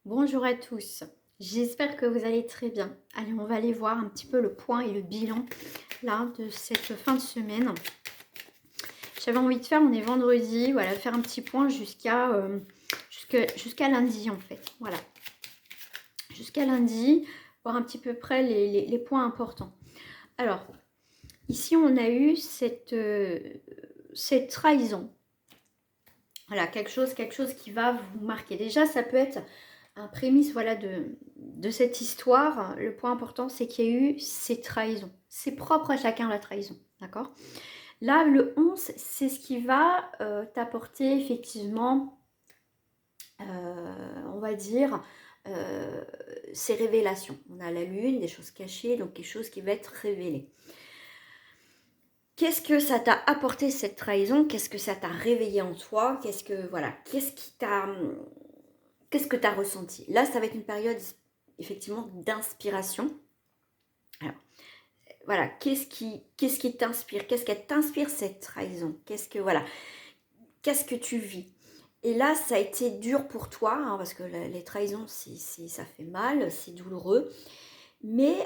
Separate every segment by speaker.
Speaker 1: Bonjour à tous, j'espère que vous allez très bien. Allez, on va aller voir un petit peu le point et le bilan là de cette fin de semaine. J'avais envie de faire, on est vendredi, voilà, faire un petit point jusqu'à lundi en fait. Voilà, jusqu'à lundi, voir un petit peu près les points importants. Alors, ici on a eu cette trahison. Voilà, quelque chose qui va vous marquer. Déjà, ça peut être un prémisse voilà, de cette histoire. Le point important, c'est qu'il y a eu ces trahisons. C'est propre à chacun la trahison, d'accord? Là, le 11, c'est ce qui va t'apporter effectivement, on va dire, euh, ces révélations. On a la lune, des choses cachées, donc quelque chose qui va être révélé. Qu'est-ce que ça t'a apporté cette trahison? Qu'est-ce que ça t'a réveillé en toi? Qu'est-ce que tu as ressenti? Là, ça va être une période effectivement d'inspiration. Alors, voilà, qu'est-ce qui t'inspire? Qu'est-ce qu'elle t'inspire cette trahison? Qu'est-ce que tu vis? Et là, ça a été dur pour toi, hein, parce que les trahisons, ça fait mal, c'est douloureux. Mais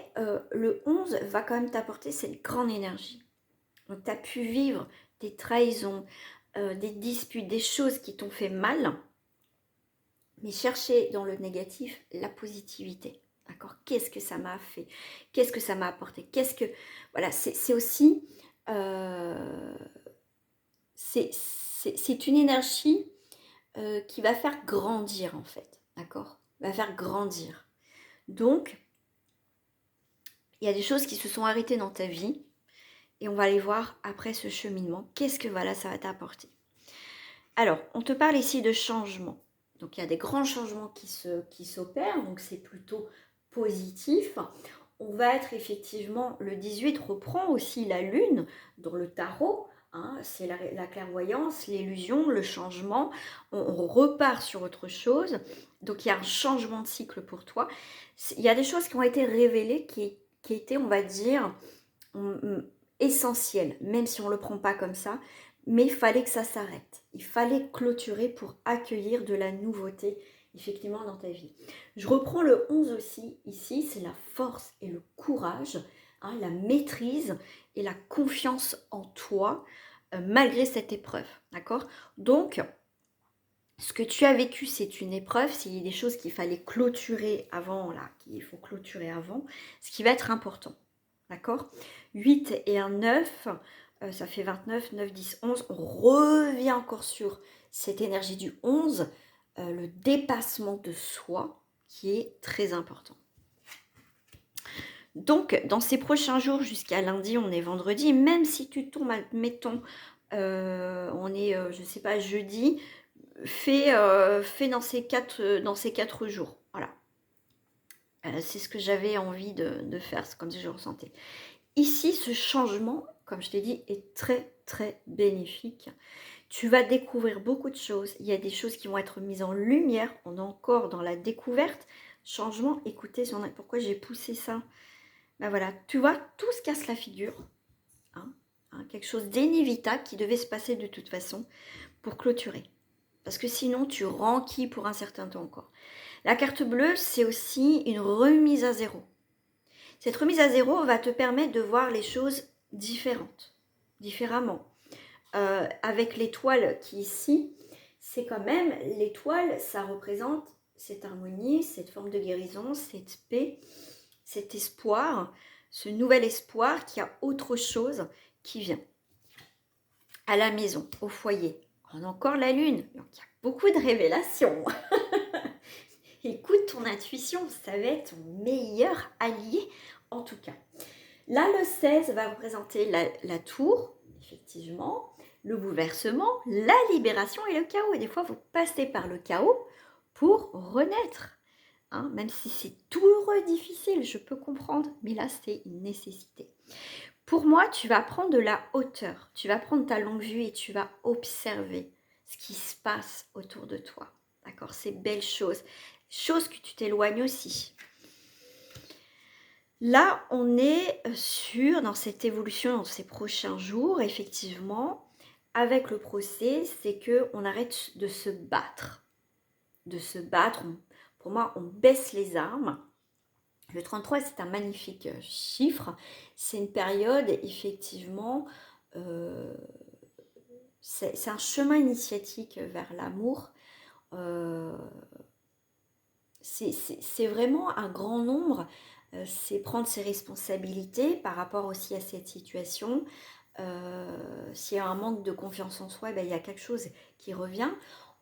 Speaker 1: le 11 va quand même t'apporter cette grande énergie. Donc, tu as pu vivre des trahisons, des disputes, des choses qui t'ont fait mal, mais chercher dans le négatif la positivité. D'accord? Qu'est-ce que ça m'a fait? Qu'est-ce que ça m'a apporté? Voilà, c'est aussi... euh, c'est une énergie qui va faire grandir, en fait. D'accord? Va faire grandir. Donc, il y a des choses qui se sont arrêtées dans ta vie et on va aller voir après ce cheminement. Qu'est-ce que voilà, ça va t'apporter? Alors, on te parle ici de changement. Donc, il y a des grands changements qui s'opèrent, donc c'est plutôt positif. On va être effectivement, le 18 reprend aussi la lune dans le tarot, hein, c'est la clairvoyance, l'illusion, le changement. On repart sur autre chose. Donc, il y a un changement de cycle pour toi. Il y a des choses qui ont été révélées qui étaient, on va dire, essentielles, même si on ne le prend pas comme ça. Mais il fallait que ça s'arrête. Il fallait clôturer pour accueillir de la nouveauté, effectivement, dans ta vie. Je reprends le 11 aussi. Ici, c'est la force et le courage, hein, la maîtrise et la confiance en toi, malgré cette épreuve. D'accord? Donc, ce que tu as vécu, c'est une épreuve. S'il y a des choses qu'il fallait clôturer avant, là, qu'il faut clôturer avant, ce qui va être important. D'accord? 8 et un 9, ça fait 29, 9, 10, 11. On revient encore sur cette énergie du 11, le dépassement de soi, qui est très important. Donc, dans ces prochains jours, jusqu'à lundi, on est vendredi, même si tu tombes, admettons, on est, je ne sais pas, jeudi, fais dans ces 4 jours. Voilà. C'est ce que j'avais envie de faire, c'est comme si je ressentais. Ici, ce changement, comme je t'ai dit, est très, très bénéfique. Tu vas découvrir beaucoup de choses. Il y a des choses qui vont être mises en lumière. On est encore dans la découverte. Changement, écoutez, pourquoi j'ai poussé ça? Ben voilà, tu vois, tout se casse la figure. Hein, quelque chose d'inévitable qui devait se passer de toute façon pour clôturer. Parce que sinon, tu renquilles pour un certain temps encore. La carte bleue, c'est aussi une remise à zéro. Cette remise à zéro va te permettre de voir les choses différemment. Avec l'étoile qui est ici, c'est quand même, l'étoile, ça représente cette harmonie, cette forme de guérison, cette paix, cet espoir, ce nouvel espoir qu'il y a autre chose qui vient. À la maison, au foyer, on a encore la lune, donc il y a beaucoup de révélations. Écoute ton intuition, ça va être ton meilleur allié en tout cas. Là, le 16 va représenter la tour, effectivement, le bouleversement, la libération et le chaos. Et des fois, vous passez par le chaos pour renaître. Hein, même si c'est douloureux, difficile, je peux comprendre, mais là, c'est une nécessité. Pour moi, tu vas prendre de la hauteur, tu vas prendre ta longue vue et tu vas observer ce qui se passe autour de toi. D'accord? Ces belles choses. Choses que tu t'éloignes aussi. Là, on est dans cette évolution, dans ces prochains jours, effectivement, avec le procès, c'est qu'on arrête de se battre. Pour moi, on baisse les armes. Le 33, c'est un magnifique chiffre. C'est une période, effectivement, c'est un chemin initiatique vers l'amour. C'est vraiment un grand nombre. C'est prendre ses responsabilités par rapport aussi à cette situation. S'il y a un manque de confiance en soi, ben, il y a quelque chose qui revient.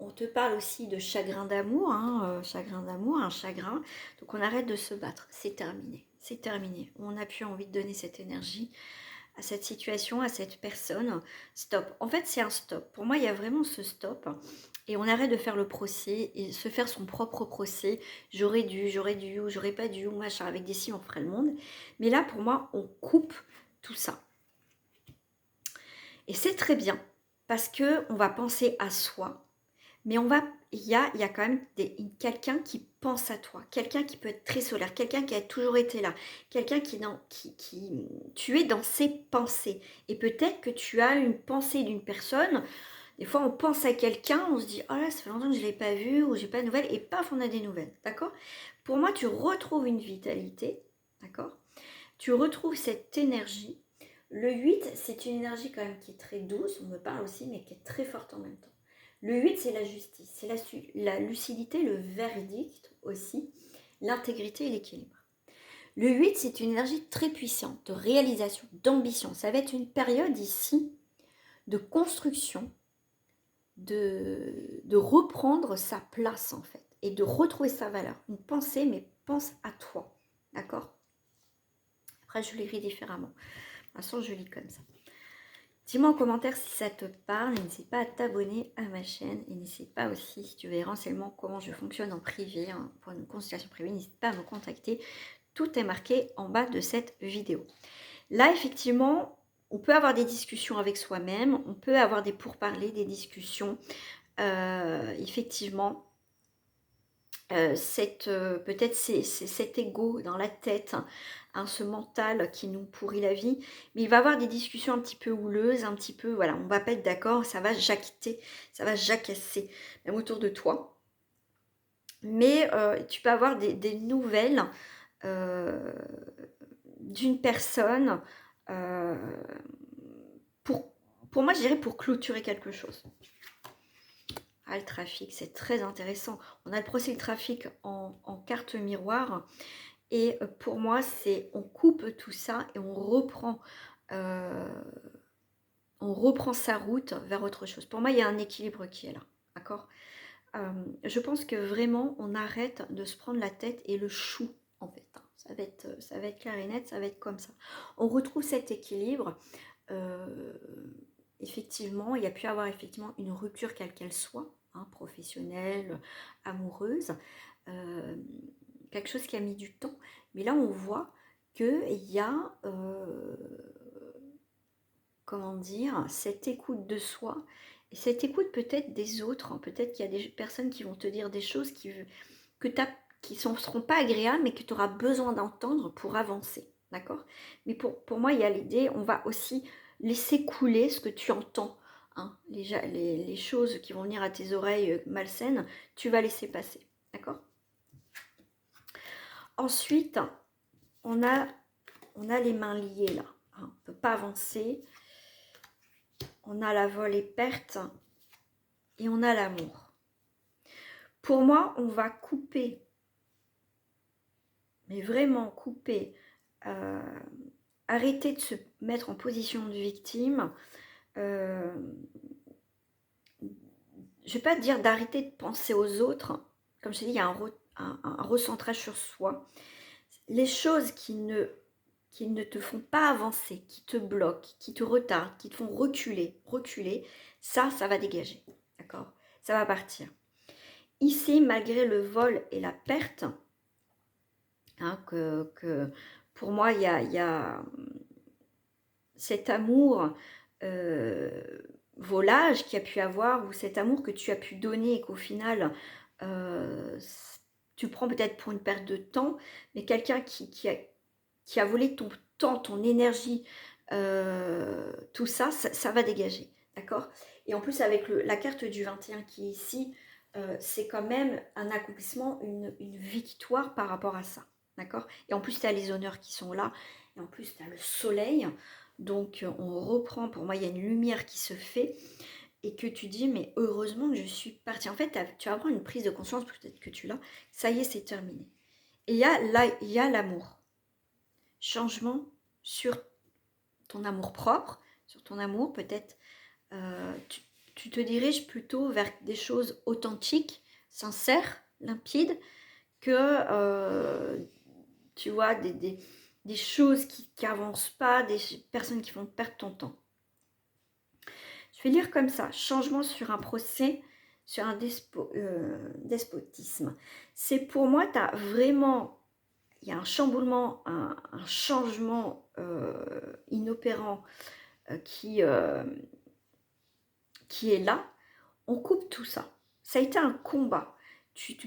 Speaker 1: On te parle aussi de chagrin d'amour, hein, chagrin d'amour, un chagrin. Donc on arrête de se battre, c'est terminé, c'est terminé. On n'a plus envie de donner cette énergie à cette situation, à cette personne. Stop. En fait, c'est un stop. Pour moi, il y a vraiment ce stop. Et on arrête de faire le procès et se faire son propre procès. J'aurais dû, ou j'aurais pas dû, ou machin. Avec des si, on ferait le monde. Mais là, pour moi, on coupe tout ça. Et c'est très bien. Parce que on va penser à soi. Mais il y a quand même quelqu'un qui pense à toi, quelqu'un qui peut être très solaire, quelqu'un qui a toujours été là, quelqu'un tu es dans ses pensées. Et peut-être que tu as une pensée d'une personne. Des fois, on pense à quelqu'un, on se dit, oh là, ça fait longtemps que je ne l'ai pas vu, ou j'ai pas de nouvelles, et paf, on a des nouvelles, d'accord? Pour moi, tu retrouves une vitalité, d'accord? Tu retrouves cette énergie. Le 8, c'est une énergie quand même qui est très douce, on me parle aussi, mais qui est très forte en même temps. Le 8, c'est la justice, c'est la lucidité, le verdict aussi, l'intégrité et l'équilibre. Le 8, c'est une énergie très puissante de réalisation, d'ambition. Ça va être une période ici de construction, de reprendre sa place en fait, et de retrouver sa valeur. Une pensée, mais pense à toi, d'accord? Après, je l'écris différemment. De toute façon, je lis comme ça. Dis-moi en commentaire si ça te parle, n'hésite pas à t'abonner à ma chaîne et n'hésite pas aussi, si tu veux des renseignements comment je fonctionne en privé, hein, pour une consultation privée, n'hésite pas à me contacter. Tout est marqué en bas de cette vidéo. Là, effectivement, on peut avoir des discussions avec soi-même, on peut avoir des pourparlers, des discussions. Effectivement, peut-être c'est cet ego dans la tête, hein, ce mental qui nous pourrit la vie, mais il va y avoir des discussions un petit peu houleuses, un petit peu, voilà, on va pas être d'accord, ça va jacquiter, ça va jacasser, même autour de toi. Mais tu peux avoir des nouvelles d'une personne pour moi, je dirais pour clôturer quelque chose. Ah, le trafic, c'est très intéressant. On a le procès de trafic en carte miroir. Et pour moi, c'est on coupe tout ça et on reprend sa route vers autre chose. Pour moi, il y a un équilibre qui est là. D'accord? Je pense que vraiment, on arrête de se prendre la tête et le chou, en fait. Hein. Ça va être clair et net, ça va être comme ça. On retrouve cet équilibre. Effectivement, il y a pu avoir effectivement une rupture quelle qu'elle soit, hein, professionnelle, amoureuse, quelque chose qui a mis du temps. Mais là, on voit qu'il y a, comment dire, cette écoute de soi, et cette écoute peut-être des autres, hein. Peut-être qu'il y a des personnes qui vont te dire des choses qui ne seront pas agréables, mais que tu auras besoin d'entendre pour avancer. D'accord? Mais pour moi, il y a l'idée, on va aussi laisser couler ce que tu entends. Hein, les choses qui vont venir à tes oreilles malsaines, tu vas laisser passer. D'accord? Ensuite, on a les mains liées là. Hein, on ne peut pas avancer. On a la vol et perte. Et on a l'amour. Pour moi, on va couper. Mais vraiment couper. Arrêter de se mettre en position de victime. Je ne vais pas te dire d'arrêter de penser aux autres. Comme je te dis, il y a un recentrage sur soi. Les choses qui ne te font pas avancer, qui te bloquent, qui te retardent, qui te font reculer, ça va dégager. D'accord? Ça va partir. Ici, malgré le vol et la perte, hein, que pour moi, il y a cet amour volage qu'il y a pu avoir, ou cet amour que tu as pu donner et qu'au final, tu prends peut-être pour une perte de temps, mais quelqu'un qui a volé ton temps, ton énergie, tout ça, ça va dégager, d'accord? Et en plus, avec la carte du 21 qui est ici, c'est quand même un accomplissement, une victoire par rapport à ça. D'accord? Et en plus, tu as les honneurs qui sont là. Et en plus, tu as le soleil. Donc, on reprend. Pour moi, il y a une lumière qui se fait. Et que tu dis, mais heureusement que je suis partie. En fait, tu vas avoir une prise de conscience, peut-être que tu l'as. Ça y est, c'est terminé. Et il y a l'amour. Changement sur ton amour propre, sur ton amour, peut-être. Tu te diriges plutôt vers des choses authentiques, sincères, limpides, que tu vois, des choses qui n'avancent pas, des personnes qui vont perdre ton temps. Je vais lire comme ça, changement sur un procès, sur un despotisme. C'est pour moi, tu as vraiment, il y a un chamboulement, un changement inopérant qui est là. On coupe tout ça. Ça a été un combat.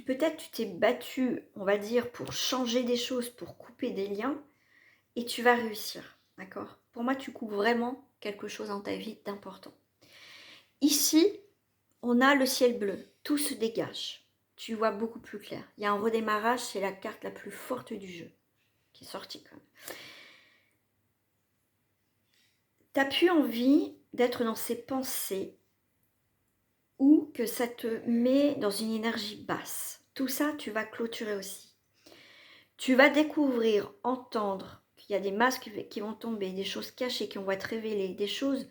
Speaker 1: Peut-être tu t'es battu, on va dire, pour changer des choses, pour couper des liens, et tu vas réussir, d'accord? Pour moi, tu coupes vraiment quelque chose dans ta vie d'important. Ici, on a le ciel bleu, tout se dégage. Tu vois beaucoup plus clair. Il y a un redémarrage, c'est la carte la plus forte du jeu qui est sortie quand même. Tu n'as plus envie d'être dans ces pensées ou que ça te met dans une énergie basse. Tout ça, tu vas clôturer aussi. Tu vas découvrir, entendre qu'il y a des masques qui vont tomber, des choses cachées qui vont être révélées, des choses,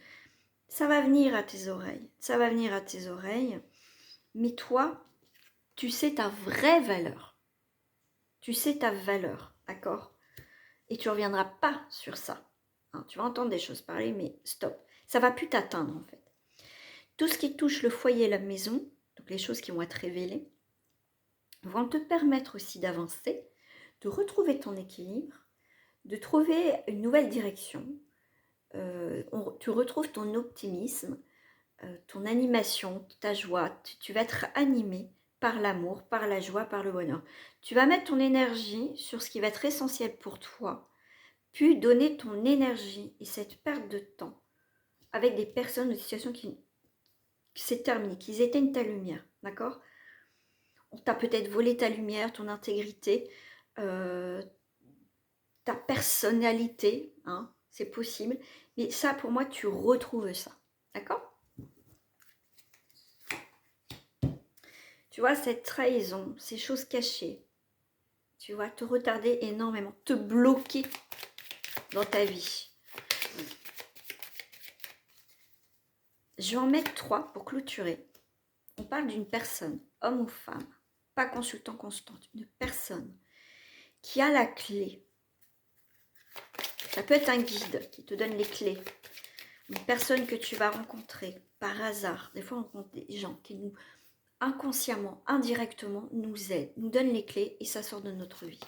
Speaker 1: ça va venir à tes oreilles. Ça va venir à tes oreilles. Mais toi, tu sais ta vraie valeur. Tu sais ta valeur, d'accord? Et tu ne reviendras pas sur ça. Hein, tu vas entendre des choses parler, mais stop. Ça ne va plus t'atteindre en fait. Tout ce qui touche le foyer et la maison, donc les choses qui vont être révélées, vont te permettre aussi d'avancer, de retrouver ton équilibre, de trouver une nouvelle direction. Tu retrouves ton optimisme, ton animation, ta joie. Tu vas être animé par l'amour, par la joie, par le bonheur. Tu vas mettre ton énergie sur ce qui va être essentiel pour toi, puis donner ton énergie et cette perte de temps avec des personnes, des situations qui c'est terminé, qu'ils éteignent ta lumière, d'accord? On t'a peut-être volé ta lumière, ton intégrité, ta personnalité, hein, c'est possible. Mais ça, pour moi, tu retrouves ça, d'accord? Tu vois, cette trahison, ces choses cachées, tu vois, te retarder énormément, te bloquer dans ta vie. Je vais en mettre 3 pour clôturer. On parle d'une personne, homme ou femme, pas consultant constante, une personne qui a la clé. Ça peut être un guide qui te donne les clés. Une personne que tu vas rencontrer par hasard. Des fois, on rencontre des gens qui nous, inconsciemment, indirectement, nous aident, nous donnent les clés et ça sort de notre vie.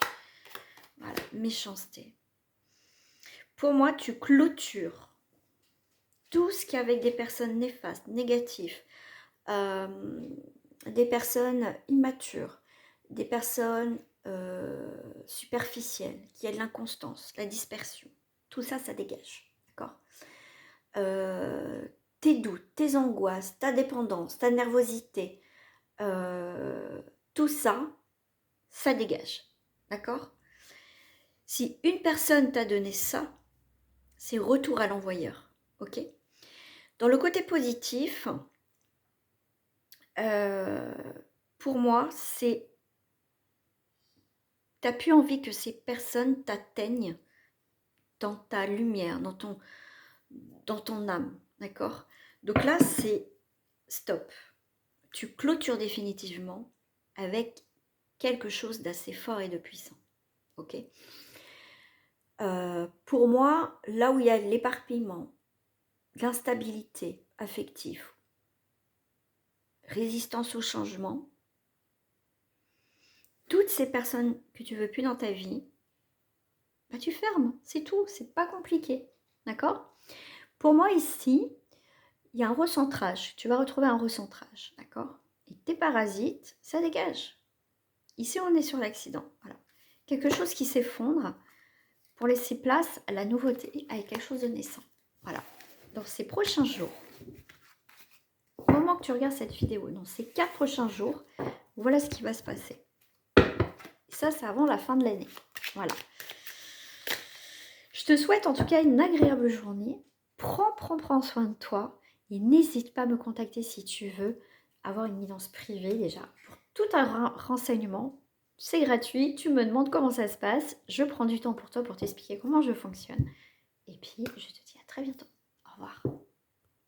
Speaker 1: Voilà, méchanceté. Pour moi, tu clôtures tout ce qui est avec des personnes néfastes, négatives, des personnes immatures, des personnes superficielles, qui a de l'inconstance, la dispersion. Tout ça, ça dégage. D'accord? Tes doutes, tes angoisses, ta dépendance, ta nervosité, tout ça, ça dégage. D'accord? Si une personne t'a donné ça, c'est retour à l'envoyeur. Ok? Dans le côté positif, pour moi, c'est t'as plus envie que ces personnes t'atteignent dans ta lumière, dans ton âme, d'accord? Donc là, c'est stop. Tu clôtures définitivement avec quelque chose d'assez fort et de puissant, ok? Pour moi, là où il y a l'éparpillement, l'instabilité affective, résistance au changement, toutes ces personnes que tu veux plus dans ta vie, bah tu fermes, c'est tout, c'est pas compliqué, d'accord? Pour moi ici, il y a un recentrage, tu vas retrouver un recentrage, d'accord? Et tes parasites, ça dégage. Ici, on est sur l'accident, voilà. Quelque chose qui s'effondre pour laisser place à la nouveauté, avec quelque chose de naissant, voilà. Dans ces prochains jours, moment moment que tu regardes cette vidéo, dans ces 4 prochains jours, voilà ce qui va se passer. Ça, c'est avant la fin de l'année. Voilà. Je te souhaite en tout cas une agréable journée. Prends soin de toi et n'hésite pas à me contacter si tu veux avoir une guidance privée déjà. Pour tout un renseignement, c'est gratuit. Tu me demandes comment ça se passe. Je prends du temps pour toi pour t'expliquer comment je fonctionne. Et puis, je te dis à très bientôt. Au revoir.